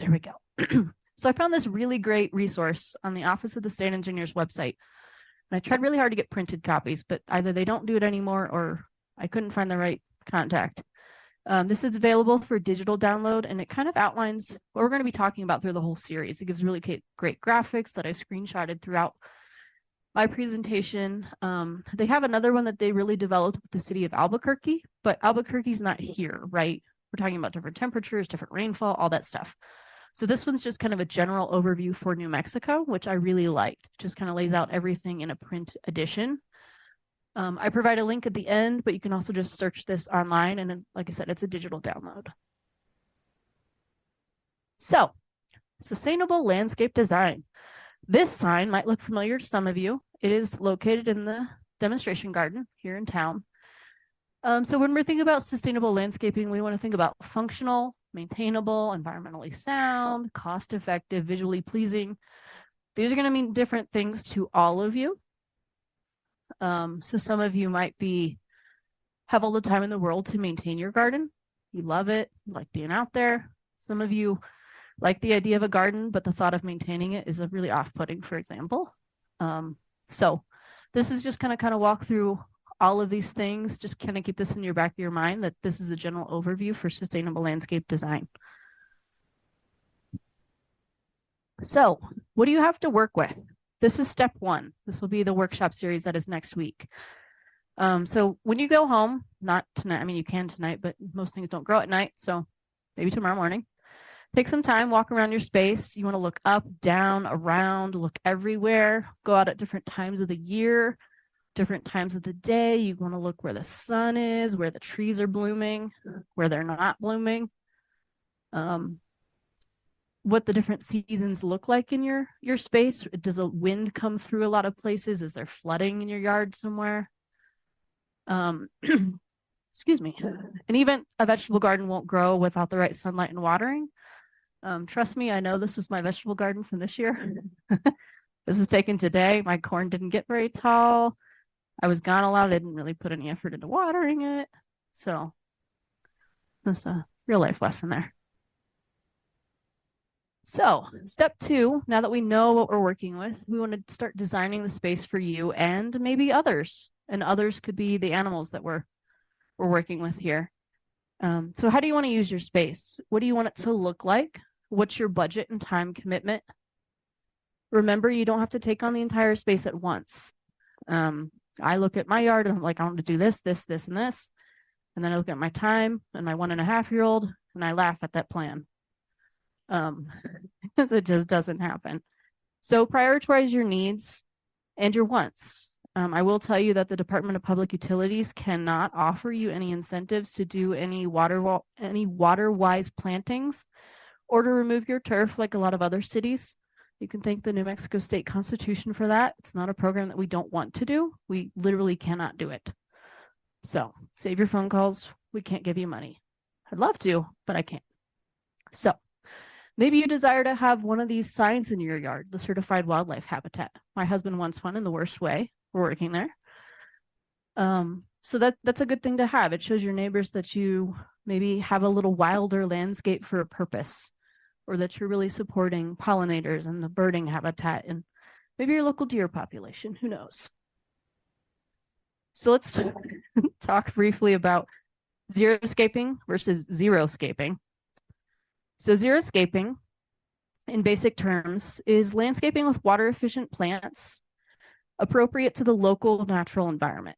There we go. So I found this really great resource on the Office of the State Engineer's website. And I tried really hard to get printed copies, but either they don't do it anymore or I couldn't find the right contact. This is available for digital download, and it kind of outlines what we're going to be talking about through the whole series. It gives really great graphics that I screenshotted throughout my presentation. They have another one that they really developed with the city of Albuquerque, but Albuquerque's not here, right? We're talking about different temperatures, different rainfall, all that stuff. So this one's just kind of a general overview for New Mexico, which I really liked. It just kind of lays out everything in a print edition. I provide a link at the end, but you can also just search this online. And like I said, it's a digital download. So, sustainable landscape design. This sign might look familiar to some of you. It is located in the demonstration garden here in town. So when we're thinking about sustainable landscaping, we want to think about functional, maintainable, environmentally sound, cost-effective, visually pleasing. These are going to mean different things to all of you. So some of you might have all the time in the world to maintain your garden. You love it, you like being out there. Some of you like the idea of a garden, but the thought of maintaining it is a really off-putting, for example. So this is just kind of walk through all of these things. Just kind of keep this in your back of your mind that this is a general overview for sustainable landscape design. So what do you have to work with? This is step one. This will be the workshop series that is next week. So when you go home, not tonight, I mean, you can tonight, but most things don't grow at night. So maybe tomorrow morning, take some time, walk around your space. You want to look up, down, around, look everywhere, go out at different times of the year, different times of the day. You want to look where the sun is, where the trees are blooming, where they're not blooming. What the different seasons look like in your space. Does a wind come through a lot of places? Is there flooding in your yard somewhere? Excuse me. And even a vegetable garden won't grow without the right sunlight and watering. Trust me, I know this was my vegetable garden from this year. This was taken today. My corn didn't get very tall. I was gone a lot. I didn't really put any effort into watering it. So that's a real life lesson there. So step two, now that we know what we're working with, we want to start designing the space for you and maybe others. And others could be the animals that we're working with here. So how do you want to use your space? What do you want it to look like? What's your budget and time commitment? Remember, you don't have to take on the entire space at once. I look at my yard and I'm like, I want to do this, this, this, and this. And then I look at my time and my 1.5-year-old and I laugh at that plan. Because it just doesn't happen. So prioritize your needs and your wants. I will tell you that the Department of Public Utilities cannot offer you any incentives to do any water-wise plantings or to remove your turf like a lot of other cities. You can thank the New Mexico State Constitution for that. It's not a program that we don't want to do. We literally cannot do it. So save your phone calls. We can't give you money. I'd love to, but I can't. So maybe you desire to have one of these signs in your yard, the certified wildlife habitat. My husband wants one in the worst way. We're working there. So that's a good thing to have. It shows your neighbors that you maybe have a little wilder landscape for a purpose, or that you're really supporting pollinators and the birding habitat and maybe your local deer population, who knows? So let's talk briefly about xeriscaping versus xeroscaping. So xeriscaping, in basic terms, is landscaping with water-efficient plants appropriate to the local natural environment.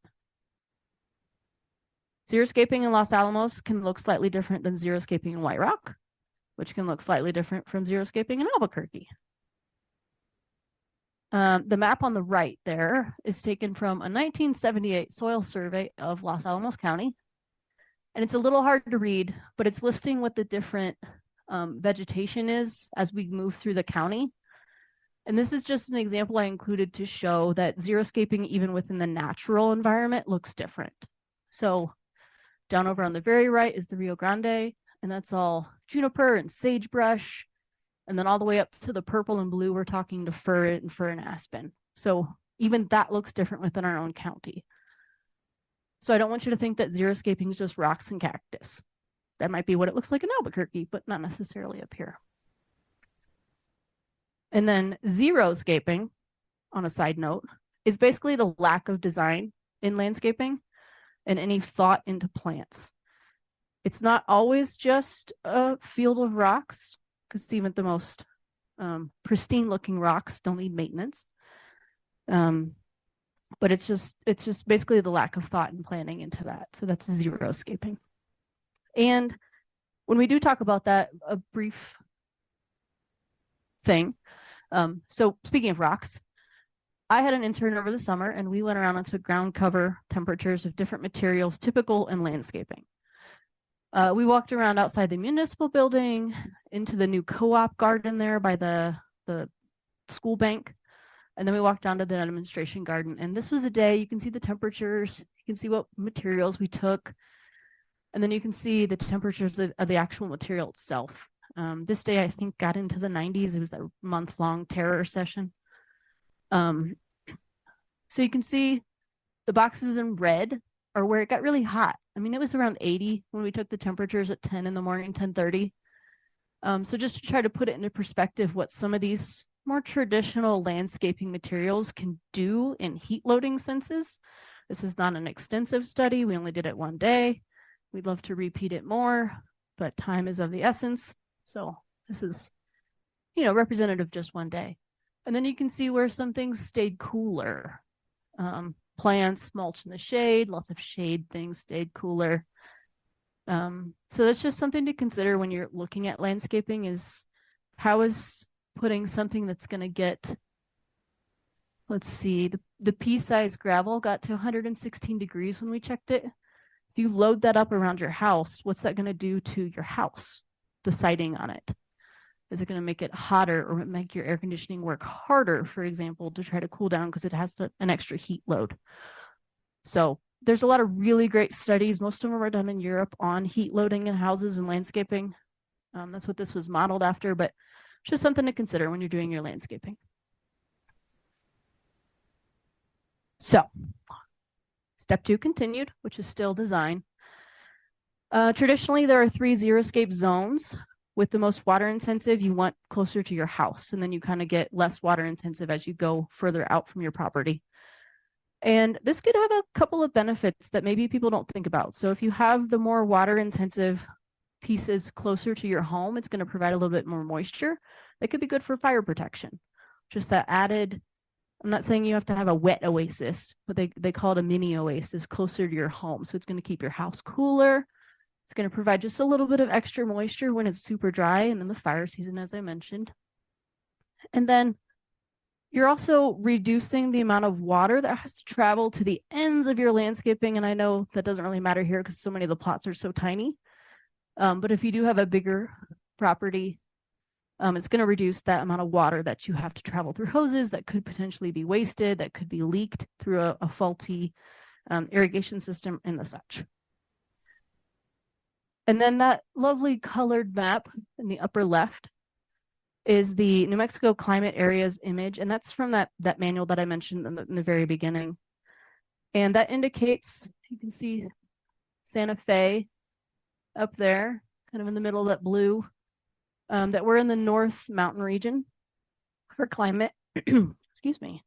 Xeriscaping in Los Alamos can look slightly different than xeriscaping in White Rock, which can look slightly different from xeriscaping in Albuquerque. The map on the right there is taken from a 1978 soil survey of Los Alamos County. And it's a little hard to read, but it's listing what the different vegetation is as we move through the county. And this is just an example I included to show that xeriscaping, even within the natural environment, looks different. So down over on the very right is the Rio Grande, and that's all juniper and sagebrush. And then all the way up to the purple and blue, we're talking to fir and aspen. So even that looks different within our own county. So I don't want you to think that xeriscaping is just rocks and cactus. That might be what it looks like in Albuquerque, but not necessarily up here. And then xeriscaping, on a side note, is basically the lack of design in landscaping and any thought into plants. It's not always just a field of rocks, because even the most pristine looking rocks don't need maintenance. But it's just basically the lack of thought and planning into that. So that's xeriscaping. And when we do talk about that, a brief thing. So speaking of rocks, I had an intern over the summer and we went around and took ground cover temperatures of different materials typical in landscaping. We walked around outside the municipal building, into the new co-op garden there by the school bank. And then we walked down to the demonstration garden. And this was a day, you can see the temperatures, you can see what materials we took. And then you can see the temperatures of the actual material itself. This day, I think, got into the 90s. It was that month-long terror session. So you can see the boxes in red are where it got really hot. I mean, it was around 80 when we took the temperatures at 10 in the morning, 10:30. So just to try to put it into perspective, what some of these more traditional landscaping materials can do in heat loading senses. This is not an extensive study. We only did it one day. We'd love to repeat it more, but time is of the essence. So this is, representative of just one day. And then you can see where some things stayed cooler. Plants, mulch in the shade, lots of shade things stayed cooler. So that's just something to consider when you're looking at landscaping, is how is putting something that's going to get, let's see, the pea-sized gravel got to 116 degrees when we checked it. If you load that up around your house, what's that going to do to your house, the siding on it? Is it going to make it hotter or make your air conditioning work harder, for example, to try to cool down because it has an extra heat load? So there's a lot of really great studies. Most of them are done in Europe on heat loading in houses and landscaping. That's what this was modeled after, but just something to consider when you're doing your landscaping. So step 2 continued, which is still design. Traditionally, there are 3 xeriscape zones. With the most water intensive, you want closer to your house, and then you kind of get less water intensive as you go further out from your property. And this could have a couple of benefits that maybe people don't think about. So if you have the more water intensive pieces closer to your home, it's going to provide a little bit more moisture. That could be good for fire protection. Just that added, I'm not saying you have to have a wet oasis, but they call it a mini oasis closer to your home. So it's going to keep your house cooler. It's going to provide just a little bit of extra moisture when it's super dry and in the fire season, as I mentioned. And then you're also reducing the amount of water that has to travel to the ends of your landscaping. And I know that doesn't really matter here because so many of the plots are so tiny. But if you do have a bigger property, it's going to reduce that amount of water that you have to travel through hoses that could potentially be wasted, that could be leaked through a faulty irrigation system and the such. And then that lovely colored map in the upper left is the New Mexico climate areas image. And that's from that manual that I mentioned in the very beginning. And that indicates, you can see Santa Fe up there, kind of in the middle of that blue, that we're in the North Mountain region for climate. Excuse me.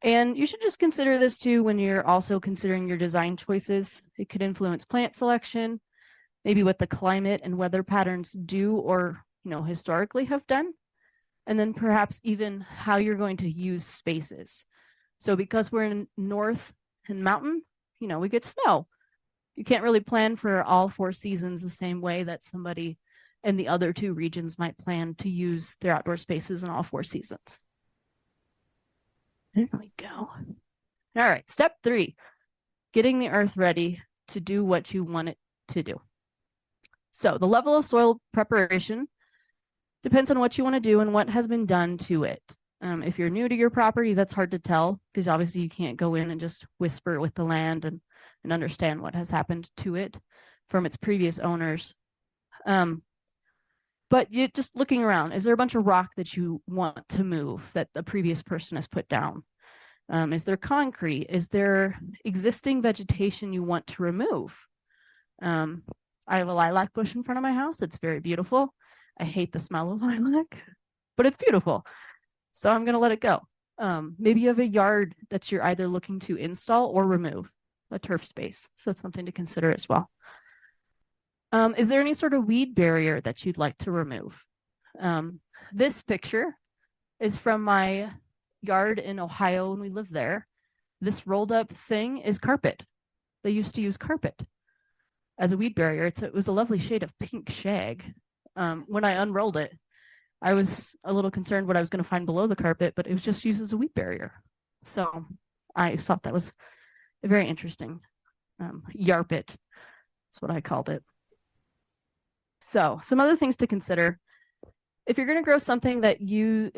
And you should just consider this too when you're also considering your design choices. It could influence plant selection, maybe what the climate and weather patterns do or historically have done, and then perhaps even how you're going to use spaces. So because we're in North and Mountain, we get snow. You can't really plan for all 4 seasons the same way that somebody in the other 2 regions might plan to use their outdoor spaces in all 4 seasons. There we go. All right, step 3, getting the earth ready to do what you want it to do. So the level of soil preparation depends on what you want to do and what has been done to it. If you're new to your property, that's hard to tell because obviously you can't go in and just whisper with the land and understand what has happened to it from its previous owners. But you just looking around, is there a bunch of rock that you want to move that the previous person has put down? Is there concrete? Is there existing vegetation you want to remove? I have a lilac bush in front of my house. It's very beautiful. I hate the smell of lilac, but it's beautiful. So I'm going to let it go. Maybe you have a yard that you're either looking to install or remove, a turf space. So that's something to consider as well. Is there any sort of weed barrier that you'd like to remove? This picture is from my yard in Ohio when we lived there. This rolled up thing is carpet. They used to use carpet as a weed barrier. It was a lovely shade of pink shag. When I unrolled it, I was a little concerned what I was going to find below the carpet, but it was just used as a weed barrier. So I thought that was a very interesting yarpit. That's what I called it. So some other things to consider. If you're going to grow something that you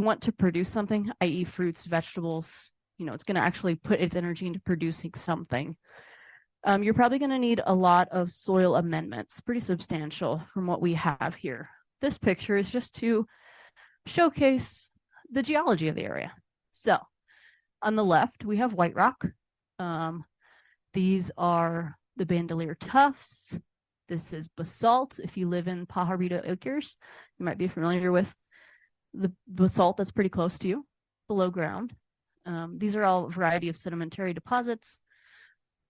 want to produce something, i.e. fruits, vegetables, it's going to actually put its energy into producing something. You're probably going to need a lot of soil amendments, pretty substantial from what we have here. This picture is just to showcase the geology of the area. So on the left, we have white rock. These are the bandolier tuffs. This is basalt. If you live in Pajarito Acres, you might be familiar with the basalt that's pretty close to you, below ground. These are all a variety of sedimentary deposits.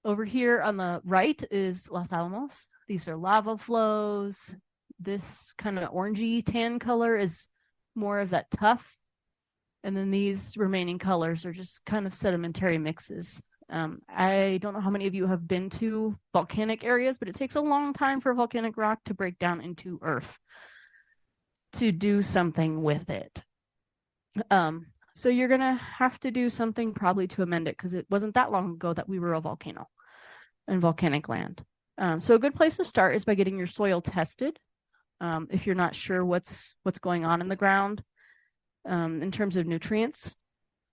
Over here on the right is Los Alamos. These are lava flows. This kind of orangey tan color is more of that tuff. And then these remaining colors are just kind of sedimentary mixes. I don't know how many of you have been to volcanic areas, but it takes a long time for volcanic rock to break down into earth to do something with it. So you're going to have to do something probably to amend it because it wasn't that long ago that we were a volcano and volcanic land. So a good place to start is by getting your soil tested. If you're not sure what's going on in the ground in terms of nutrients.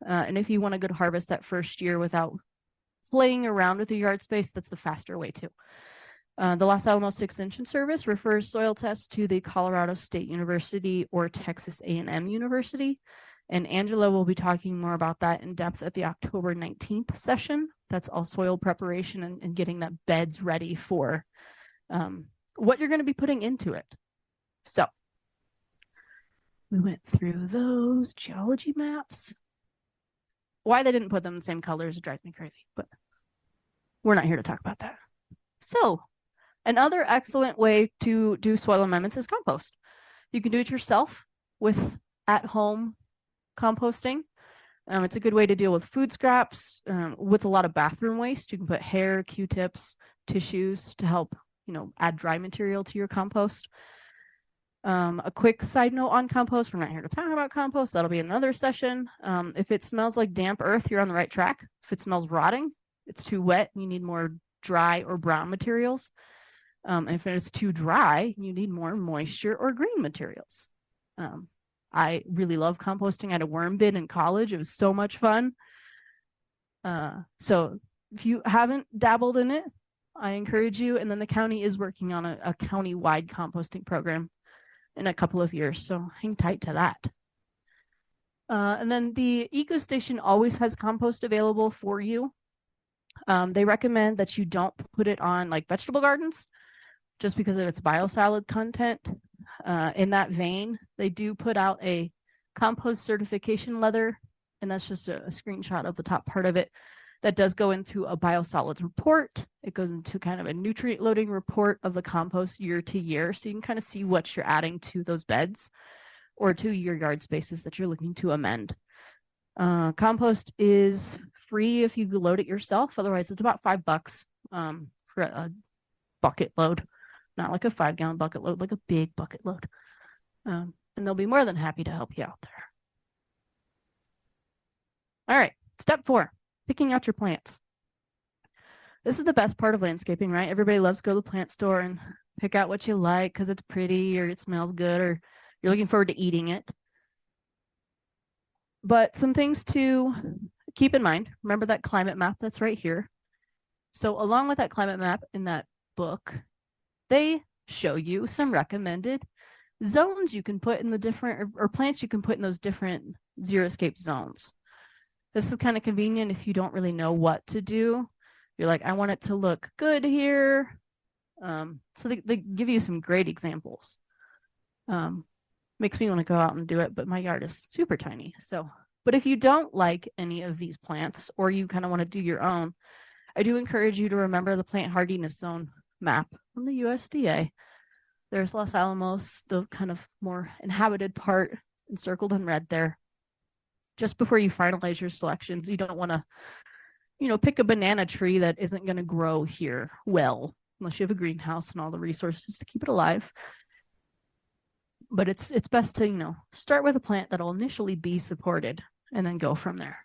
And if you want a good harvest that first year without playing around with the yard space, that's the faster way too. The Los Alamos Extension Service refers soil tests to the Colorado State University or Texas A&M University. And Angela will be talking more about that in depth at the October 19th session. That's all soil preparation and getting that beds ready for what you're going to be putting into it. So we went through those geology maps. Why they didn't put them in the same colors drives me crazy, but we're not here to talk about that. So another excellent way to do soil amendments is compost. You can do it yourself with at-home composting. It's a good way to deal with food scraps, with a lot of bathroom waste. You can put hair, Q-tips, tissues to help, add dry material to your compost. A quick side note on compost, we're not here to talk about compost. That'll be another session. If it smells like damp earth, you're on the right track. If it smells rotting, it's too wet, you need more dry or brown materials. If it's too dry, you need more moisture or green materials. I really love composting. I had a worm bin in college. It was so much fun. So if you haven't dabbled in it, I encourage you. And then the county is working on a county-wide composting program in a couple of years. So hang tight to that. And then the Eco Station always has compost available for you. They recommend that you don't put it on like vegetable gardens just because of its biosolid content. In that vein, they do put out a compost certification letter, and that's just a screenshot of the top part of it that does go into a biosolids report. It goes into kind of a nutrient loading report of the compost year to year, so you can kind of see what you're adding to those beds or to your yard spaces that you're looking to amend. Compost is free if you load it yourself. Otherwise, it's about $5 for a bucket load. Not like a 5-gallon bucket load, like a big bucket load. And they'll be more than happy to help you out there. All right, step 4, picking out your plants. This is the best part of landscaping, right? Everybody loves to go to the plant store and pick out what you like because it's pretty or it smells good or you're looking forward to eating it. But some things to keep in mind. Remember that climate map that's right here. So along with that climate map in that book, they show you some recommended zones you can put in the different, or plants you can put in those different xeriscape zones. This is kind of convenient if you don't really know what to do. You're like, I want it to look good here. So they give you some great examples. Makes me want to go out and do it, but my yard is super tiny. So, but if you don't like any of these plants or you kind of want to do your own, I do encourage you to remember the plant hardiness zone map from the USDA. There's Los Alamos, the kind of more inhabited part encircled in red there. Just before you finalize your selections, you don't want to, pick a banana tree that isn't going to grow here well, unless you have a greenhouse and all the resources to keep it alive. But it's best to, start with a plant that'll initially be supported and then go from there.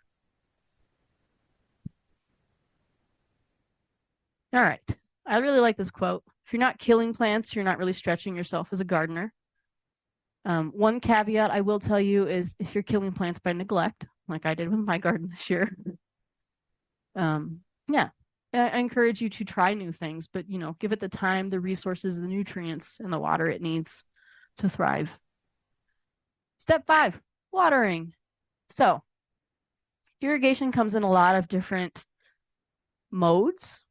All right. I really like this quote. If you're not killing plants, you're not really stretching yourself as a gardener. One caveat I will tell you is if you're killing plants by neglect, like I did with my garden this year, I encourage you to try new things, but, give it the time, the resources, the nutrients, and the water it needs to thrive. Step 5, watering. So irrigation comes in a lot of different modes,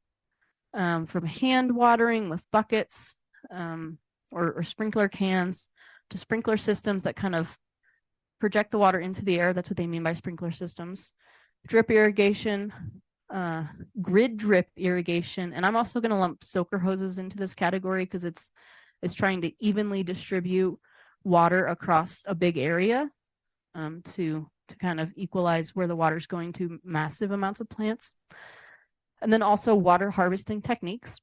from hand watering with buckets, or sprinkler cans, to sprinkler systems that kind of project the water into the air. That's what they mean by sprinkler systems. Drip irrigation, grid drip irrigation, and I'm also going to lump soaker hoses into this category because it's trying to evenly distribute water across a big area, to kind of equalize where the water's going to massive amounts of plants. And then also water harvesting techniques.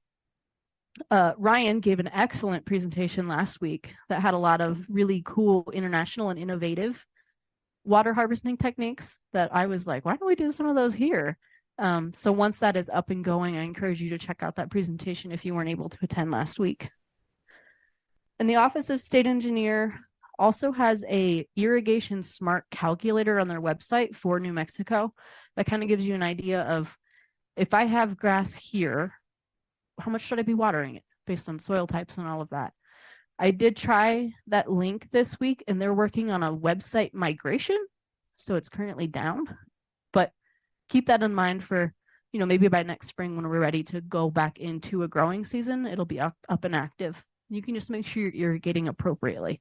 Ryan gave an excellent presentation last week that had a lot of really cool international and innovative water harvesting techniques that I was like, why don't we do some of those here? So once that is up and going, I encourage you to check out that presentation if you weren't able to attend last week. And the Office of State Engineer also has a irrigation smart calculator on their website for New Mexico that kind of gives you an idea of, if I have grass here, how much should I be watering it based on soil types and all of that? I did try that link this week, and they're working on a website migration, so it's currently down. But keep that in mind for, maybe by next spring when we're ready to go back into a growing season, it'll be up and active. You can just make sure you're irrigating appropriately.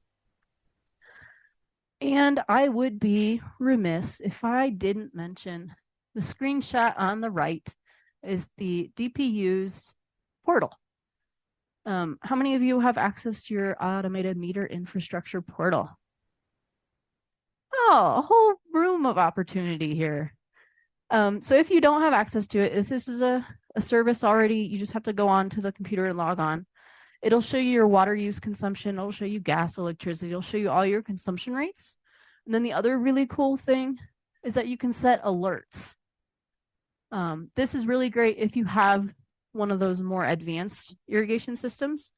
And I would be remiss if I didn't mention the screenshot on the right is the DPU's portal. How many of you have access to your automated meter infrastructure portal? Oh, a whole room of opportunity here. So if you don't have access to it, this is a service already. You just have to go on to the computer and log on. It'll show you your water use consumption. It'll show you gas, electricity. It'll show you all your consumption rates. And then the other really cool thing is that you can set alerts. This is really great if you have one of those more advanced irrigation systems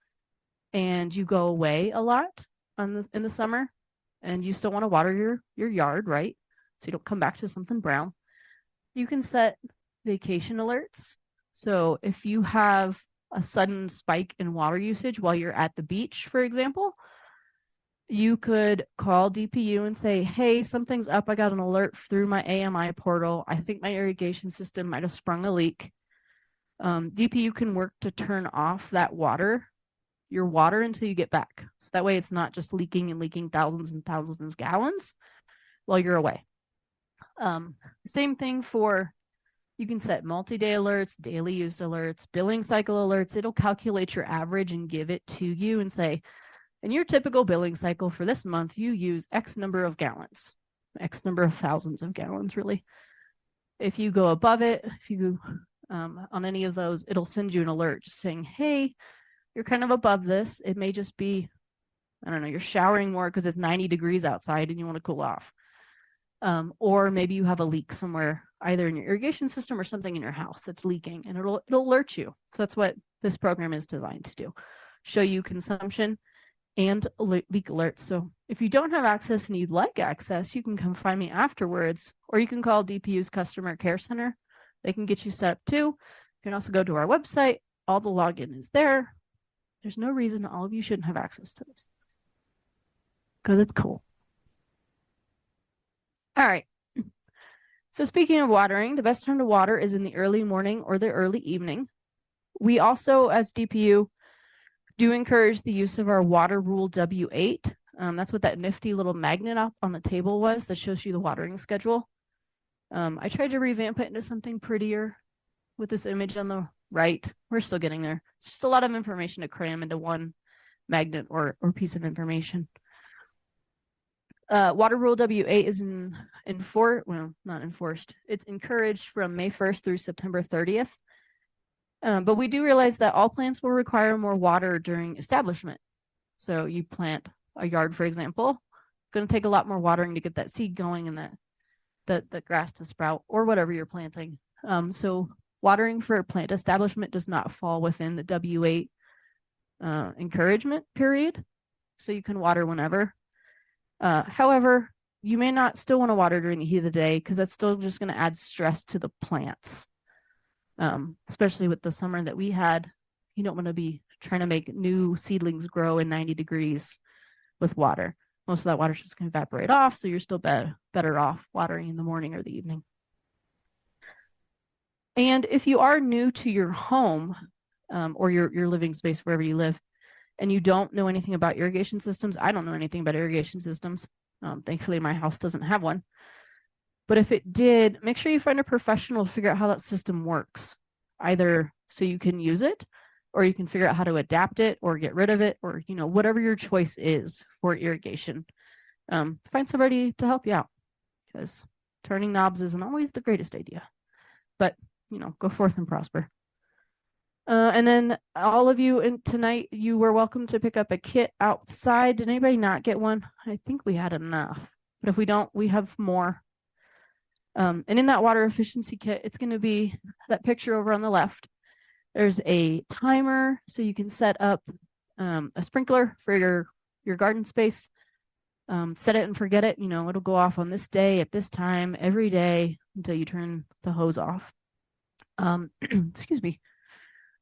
and you go away a lot in the summer and you still want to water your yard, right? So you don't come back to something brown. You can set vacation alerts. So if you have a sudden spike in water usage while you're at the beach, for example, you could call DPU and say, hey, something's up. I got an alert through my AMI portal. I think my irrigation system might have sprung a leak. DPU can work to turn off your water until you get back. So that way it's not just leaking thousands and thousands of gallons while you're away. Same thing you can set multi-day alerts, daily use alerts, billing cycle alerts. It'll calculate your average and give it to you and say, in your typical billing cycle for this month, you use X number of gallons, X number of thousands of gallons, really. If you go above it, if you on any of those, it'll send you an alert just saying, hey, you're kind of above this. It may just be, I don't know, you're showering more because it's 90 degrees outside and you want to cool off. Or maybe you have a leak somewhere, either in your irrigation system or something in your house that's leaking, and it'll alert you. So that's what this program is designed to do, show you consumption and leak alerts. So if you don't have access and you'd like access, you can come find me afterwards, or you can call DPU's Customer Care Center. They can get you set up too. You can also go to our website. All the login is there. There's no reason all of you shouldn't have access to this because it's cool. All right. So speaking of watering, the best time to water is in the early morning or the early evening. We also, as DPU, do encourage the use of our water rule W8. That's what that nifty little magnet up on the table was that shows you the watering schedule. I tried to revamp it into something prettier with this image on the right. We're still getting there. It's just a lot of information to cram into one magnet or piece of information. Water Rule W8 is not enforced. It's encouraged from May 1st through September 30th. But we do realize that all plants will require more water during establishment. So you plant a yard, for example, going to take a lot more watering to get that seed going and the grass to sprout or whatever you're planting. So watering for plant establishment does not fall within the W8 encouragement period. So you can water whenever. However, you may not still want to water during the heat of the day because that's still just going to add stress to the plants. Especially with the summer that we had. You don't want to be trying to make new seedlings grow in 90 degrees with water. Most of that water is just going to evaporate off, so you're still better off watering in the morning or the evening. And if you are new to your home or your living space, wherever you live, and you don't know anything about irrigation systems, I don't know anything about irrigation systems. Thankfully, my house doesn't have one. But if it did, make sure you find a professional to figure out how that system works, either so you can use it, or you can figure out how to adapt it or get rid of it, or whatever your choice is for irrigation. Find somebody to help you out, because turning knobs isn't always the greatest idea. But go forth and prosper. And then all of you tonight, you were welcome to pick up a kit outside. Did anybody not get one? I think we had enough, but if we don't, we have more. And in that water efficiency kit, it's going to be that picture over on the left. There's a timer, so you can set up a sprinkler for your garden space. Set it and forget it. It'll go off on this day at this time every day until you turn the hose off. Excuse me.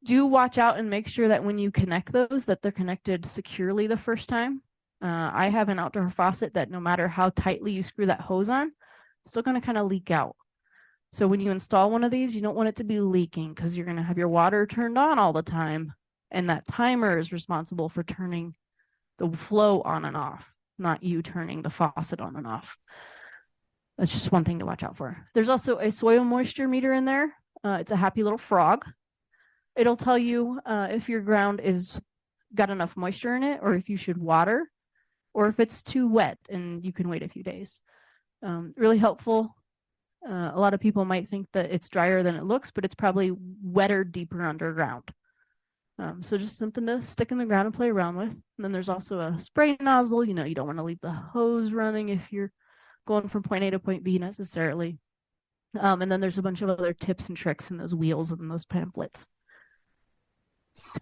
Do watch out and make sure that when you connect those, that they're connected securely the first time. I have an outdoor faucet that no matter how tightly you screw that hose on, it's still going to kind of leak out. So when you install one of these, you don't want it to be leaking because you're going to have your water turned on all the time. And that timer is responsible for turning the flow on and off, not you turning the faucet on and off. That's just one thing to watch out for. There's also a soil moisture meter in there. It's a happy little frog. It'll tell you if your ground is got enough moisture in it, or if you should water, or if it's too wet and you can wait a few days. Really helpful. A lot of people might think that it's drier than it looks, but it's probably wetter deeper underground. So just something to stick in the ground and play around with. And then there's also a spray nozzle. You don't want to leave the hose running if you're going from point A to point B necessarily. And then there's a bunch of other tips and tricks in those wheels and those pamphlets. So,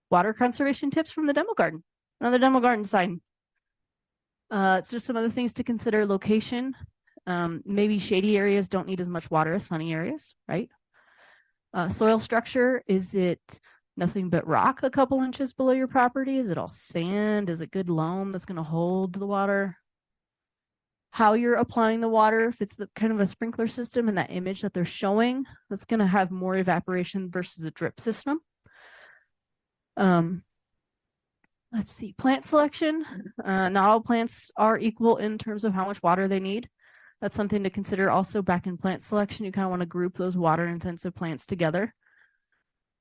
water conservation tips from the demo garden. On the demo garden side, it's just some other things to consider. Location. Maybe shady areas don't need as much water as sunny areas, right? Soil structure. Is it nothing but rock a couple inches below your property? Is it all sand? Is it good loam that's going to hold the water? How you're applying the water, if it's the kind of a sprinkler system and that image that they're showing, that's going to have more evaporation versus a drip system. Let's see, plant selection. Not all plants are equal in terms of how much water they need. That's something to consider also back in plant selection. You kind of want to group those water intensive plants together.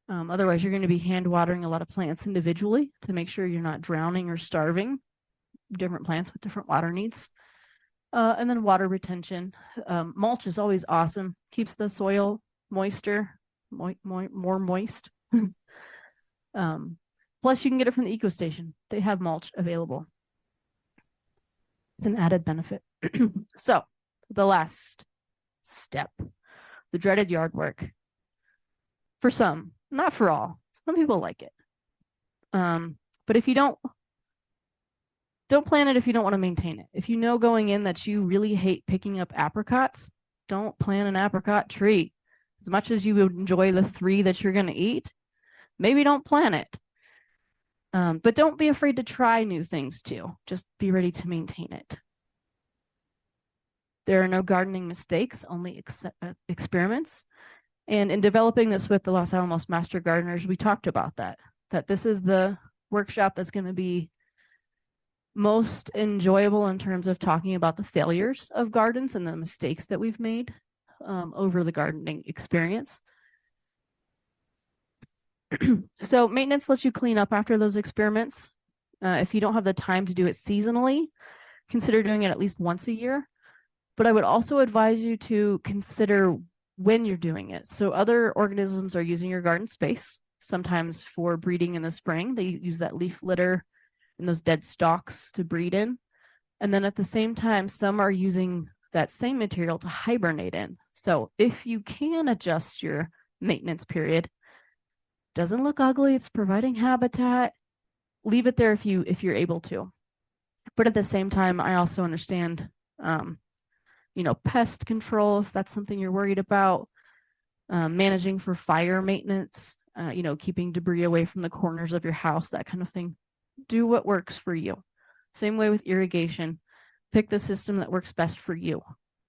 Otherwise, you're going to be hand watering a lot of plants individually to make sure you're not drowning or starving different plants with different water needs. And then water retention. Mulch is always awesome. Keeps the soil moister, more moist. Plus, you can get it from the EcoStation. They have mulch available. It's an added benefit. So, the last step, the dreaded yard work. For some, not for all. Some people like it. But if you don't plant it if you don't want to maintain it. If you know going in that you really hate picking up apricots, don't plant an apricot tree. As much as you would enjoy the 3 that you're going to eat, maybe don't plant it. But don't be afraid to try new things too. Just be ready to maintain it. There are no gardening mistakes, only experiments. And in developing this with the Los Alamos Master Gardeners, we talked about that that this is the workshop that's going to be most enjoyable in terms of talking about the failures of gardens and the mistakes that we've made over the gardening experience. So maintenance lets you clean up after those experiments. If you don't have the time to do it seasonally, consider doing it at least once a year. But I would also advise you to consider when you're doing it. So other organisms are using your garden space, sometimes for breeding in the spring. They use that leaf litter and those dead stalks to breed in. And then at the same time, some are using that same material to hibernate in. So if you can adjust your maintenance period, doesn't look ugly, it's providing habitat, leave it there if you're able to. But at the same time, I also understand pest control, if that's something you're worried about, managing for fire maintenance, keeping debris away from the corners of your house, that kind of thing. Do what works for you. Same way with irrigation. Pick the system that works best for you.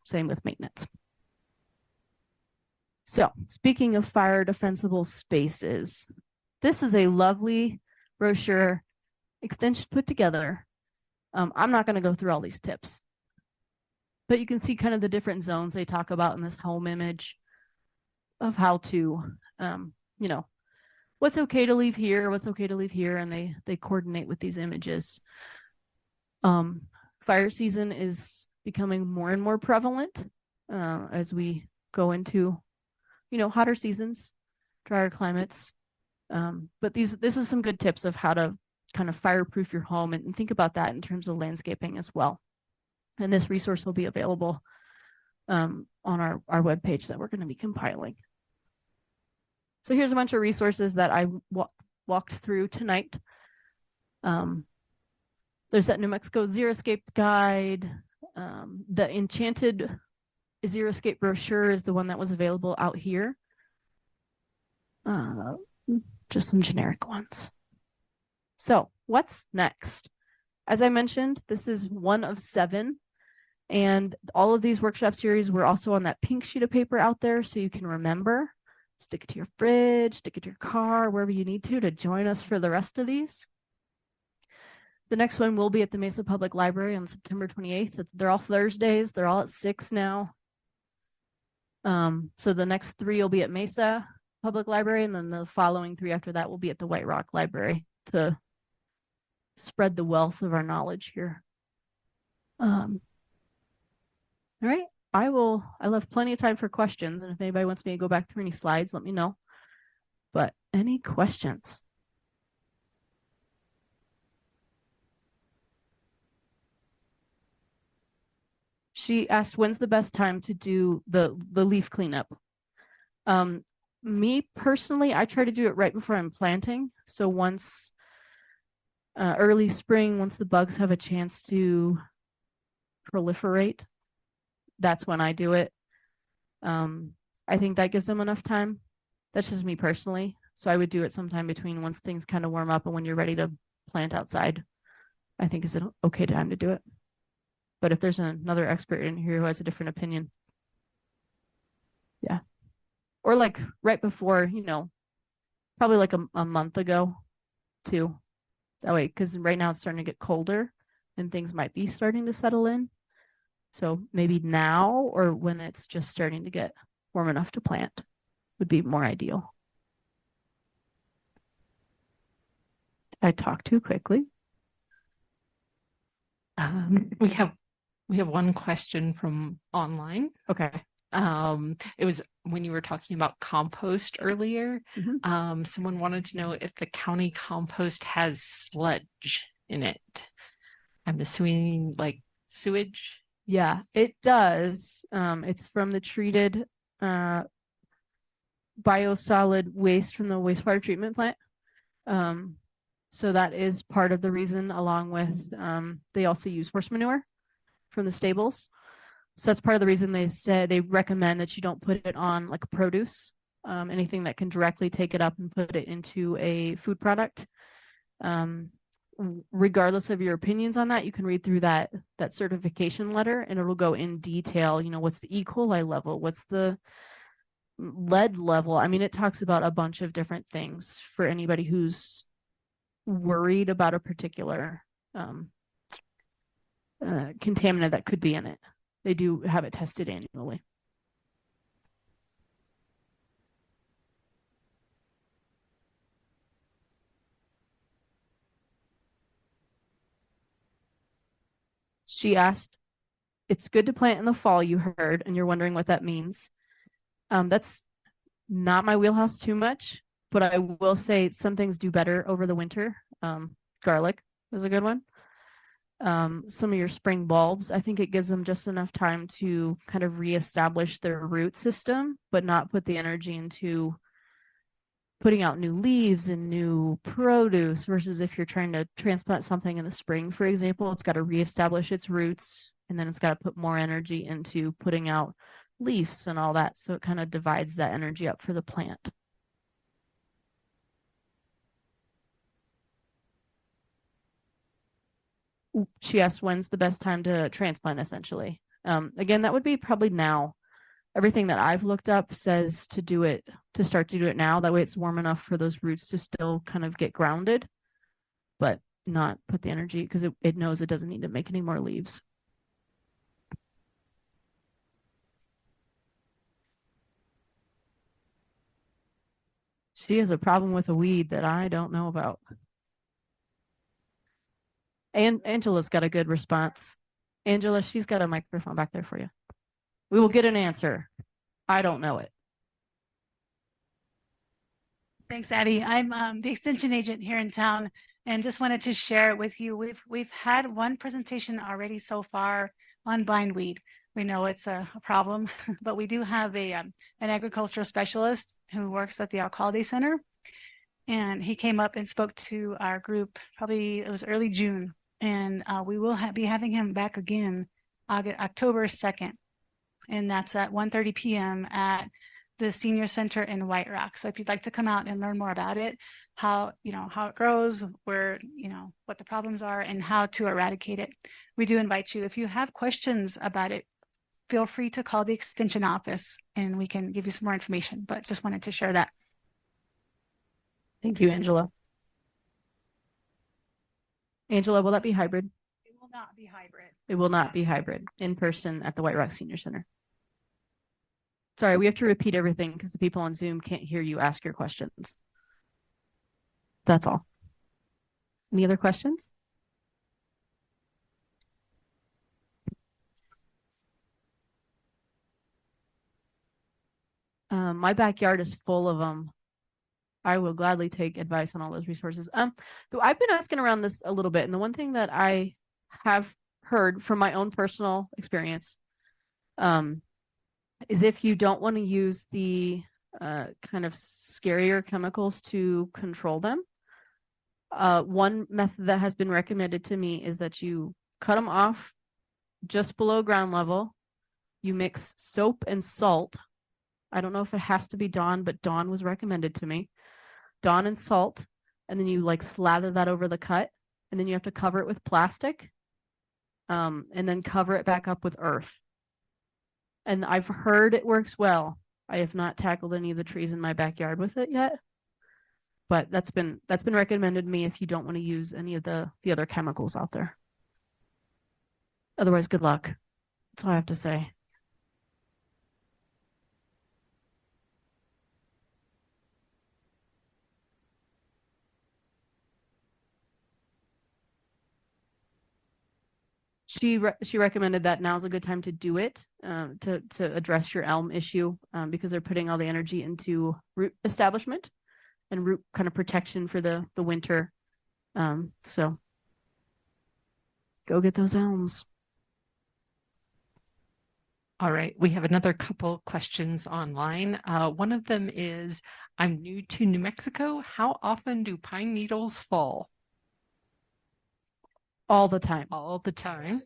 Same with maintenance. So, speaking of fire defensible spaces, this is a lovely brochure extension put together. I'm not going to go through all these tips, but you can see kind of the different zones they talk about in this home image of how to, what's okay to leave here, what's okay to leave here, and they coordinate with these images. Fire season is becoming more and more prevalent as we go into, hotter seasons, drier climates. But this is some good tips of how to kind of fireproof your home and think about that in terms of landscaping as well. And this resource will be available on our webpage that we're going to be compiling. So here's a bunch of resources that I walked through tonight. There's that New Mexico Xeriscape guide. The Enchanted Xeriscape brochure is the one that was available out here. Just some generic ones. So what's next? As I mentioned, this is one of 7. And all of these workshop series were also on that pink sheet of paper out there, so you can remember. Stick it to your fridge, stick it to your car, wherever you need to join us for the rest of these. The next one will be at the Mesa Public Library on September 28th. They're all Thursdays. They're all at 6 now. So the next 3 will be at Mesa Public Library, and then the following 3 after that will be at the White Rock Library to spread the wealth of our knowledge here. All right, I left plenty of time for questions, and if anybody wants me to go back through any slides, let me know. But any questions? She asked, when's the best time to do the leaf cleanup? Me personally, I try to do it right before I'm planting. So once early spring, once the bugs have a chance to proliferate, that's when I do it. I think that gives them enough time. That's just me personally. So I would do it sometime between once things kind of warm up and when you're ready to plant outside. I think is an okay time to do it. But if there's another expert in here who has a different opinion, yeah. Or like right before, probably like a month ago too. That way, because right now it's starting to get colder and things might be starting to settle in. So maybe now or when it's just starting to get warm enough to plant would be more ideal. I talked too quickly. We have one question from online. Okay. It was when you were talking about compost earlier. Mm-hmm. Someone wanted to know if the county compost has sludge in it. I'm assuming like sewage. Yeah, it does. It's from the treated biosolid waste from the wastewater treatment plant. So that is part of the reason, along with they also use horse manure from the stables. So that's part of the reason they recommend that you don't put it on like produce, anything that can directly take it up and put it into a food product. Regardless of your opinions on that, you can read through that certification letter and it'll go in detail, what's the E. coli level, what's the lead level. I mean, it talks about a bunch of different things for anybody who's worried about a particular contaminant that could be in it. They do have it tested annually. She asked, it's good to plant in the fall, you heard, and you're wondering what that means. That's not my wheelhouse too much, but I will say some things do better over the winter. Garlic is a good one. Some of your spring bulbs, I think it gives them just enough time to kind of reestablish their root system, but not put the energy into putting out new leaves and new produce, versus if you're trying to transplant something in the spring, for example, it's got to reestablish its roots, and then it's got to put more energy into putting out leaves and all that. So it kind of divides that energy up for the plant. She asked, when's the best time to transplant, essentially. Again, that would be probably now. Everything that I've looked up says to do it, to start to do it now. That way it's warm enough for those roots to still kind of get grounded, but not put the energy, because it knows it doesn't need to make any more leaves. She has a problem with a weed that I don't know about. And Angela's got a good response. Angela, she's got a microphone back there for you. We will get an answer. I don't know it. Thanks, Addie. I'm the extension agent here in town, and just wanted to share with you, we've had one presentation already so far on bindweed. We know it's a problem, but we do have an agricultural specialist who works at the Alcalde Center, and he came up and spoke to our group. Probably it was early June, and we will be having him back again October 2nd, and that's at 1:30 p.m. at the Senior Center in White Rock. So if you'd like to come out and learn more about it, how it grows, where, what the problems are, and how to eradicate it, we do invite you. If you have questions about it, feel free to call the extension office and we can give you some more information, but just wanted to share that. Thank you, Angela. Angela, will that be hybrid? It will not be hybrid. It will not be hybrid. In person at the White Rock Senior Center. Sorry, we have to repeat everything because the people on Zoom can't hear you ask your questions. That's all. Any other questions? My backyard is full of them. I will gladly take advice on all those resources. So I've been asking around this a little bit, and the one thing that I have heard from my own personal experience, is if you don't want to use the kind of scarier chemicals to control them, one method that has been recommended to me is that you cut them off just below ground level. You mix soap and salt. I don't know if it has to be Dawn, but Dawn was recommended to me. Dawn and salt, and then you like slather that over the cut, and then you have to cover it with plastic, and then cover it back up with earth. And I've heard it works well. I have not tackled any of the trees in my backyard with it yet, but that's been recommended to me if you don't want to use any of the other chemicals out there. Otherwise, good luck. That's all I have to say. She recommended that now's a good time to do it, to address your elm issue, because they're putting all the energy into root establishment and root kind of protection for the winter. So go get those elms. All right, we have another couple questions online. One of them is, I'm new to New Mexico. How often do pine needles fall? All the time. All the time.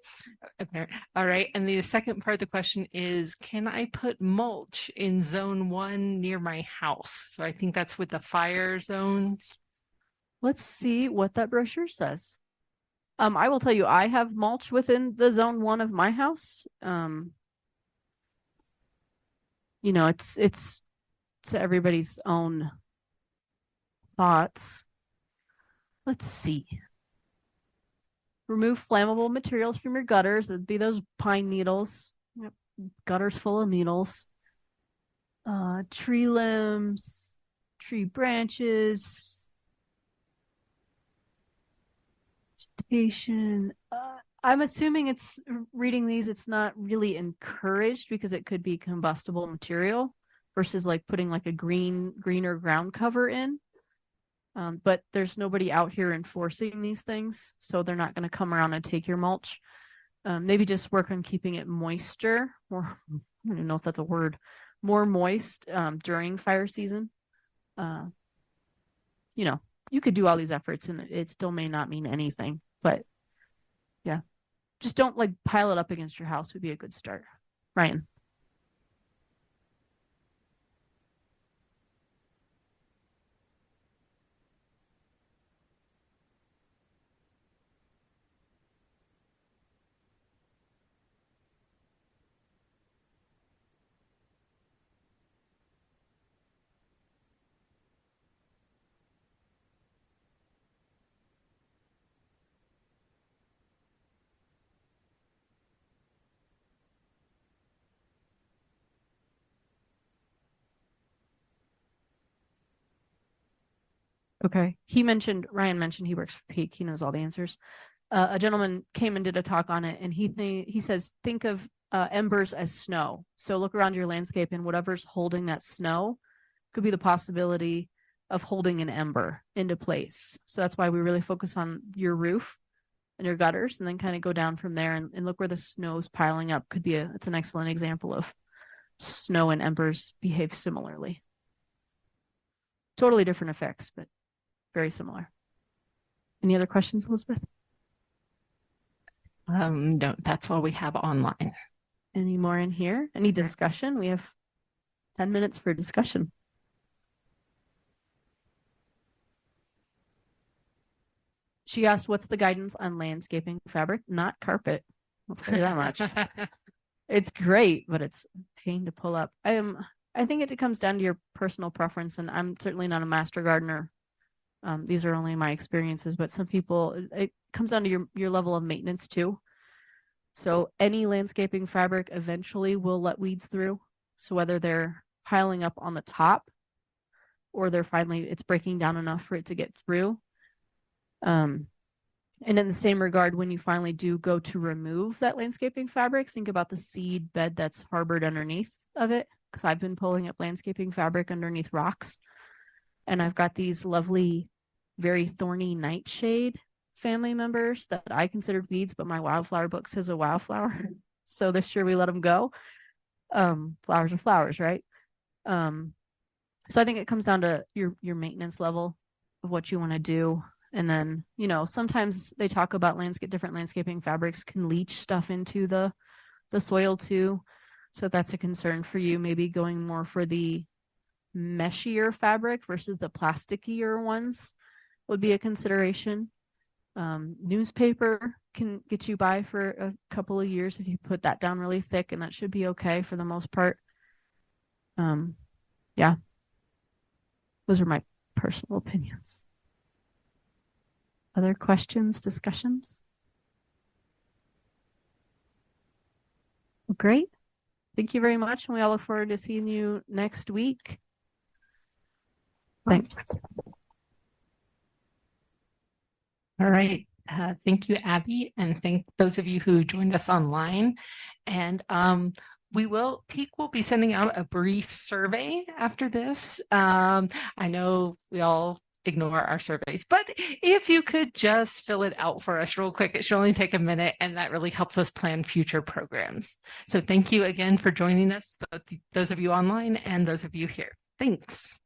Okay. All right. And the second part of the question is, can I put mulch in zone 1 near my house? So I think that's with the fire zones. Let's see what that brochure says. I will tell you, I have mulch within the zone 1 of my house. It's to everybody's own thoughts. Let's see. Remove flammable materials from your gutters. That'd be those pine needles. Yep. Gutters full of needles. Tree limbs, tree branches. Vegetation. I'm assuming it's reading these, it's not really encouraged because it could be combustible material versus like putting like a greener ground cover in. But there's nobody out here enforcing these things, so they're not going to come around and take your mulch. Maybe just work on keeping it moister, or I don't even know if that's a word, more moist during fire season. You know, you could do all these efforts and it still may not mean anything, but yeah, just don't like pile it up against your house would be a good start. Ryan. Okay. Ryan mentioned he works for Peak. He knows all the answers. A gentleman came and did a talk on it, and he says, think of embers as snow. So look around your landscape, and whatever's holding that snow could be the possibility of holding an ember into place. So that's why we really focus on your roof and your gutters, and then kind of go down from there and look where the snow's piling up. It's an excellent example of snow and embers behave similarly. Totally different effects, but very similar. Any other questions, Elizabeth? No, that's all we have online. Any more in here? Any discussion? We have 10 minutes for discussion. She asked, what's the guidance on landscaping fabric? Not carpet. I'll tell you that much. It's great, but it's a pain to pull up. I think it comes down to your personal preference, and I'm certainly not a master gardener. These are only my experiences, but some people, it comes down to your level of maintenance too. So any landscaping fabric eventually will let weeds through. So whether they're piling up on the top or it's breaking down enough for it to get through. And in the same regard, when you finally do go to remove that landscaping fabric, think about the seed bed that's harbored underneath of it. Because I've been pulling up landscaping fabric underneath rocks. And I've got these lovely, very thorny nightshade family members that I considered weeds, but my wildflower book says a wildflower. So this year we let them go. Flowers are flowers, right? So I think it comes down to your maintenance level of what you want to do. And then, sometimes they talk about different landscaping fabrics can leach stuff into the soil too. So if that's a concern for you, maybe going more for the meshier fabric versus the plasticier ones would be a consideration. Newspaper can get you by for a couple of years if you put that down really thick, and that should be okay for the most part. Yeah. Those are my personal opinions. Other questions, discussions? Great. Thank you very much, and we all look forward to seeing you next week. Thanks. All right. Thank you, Abby, and thank those of you who joined us online. And Peak will be sending out a brief survey after this. I know we all ignore our surveys, but if you could just fill it out for us real quick, it should only take a minute, and that really helps us plan future programs. So thank you again for joining us, both those of you online and those of you here. Thanks.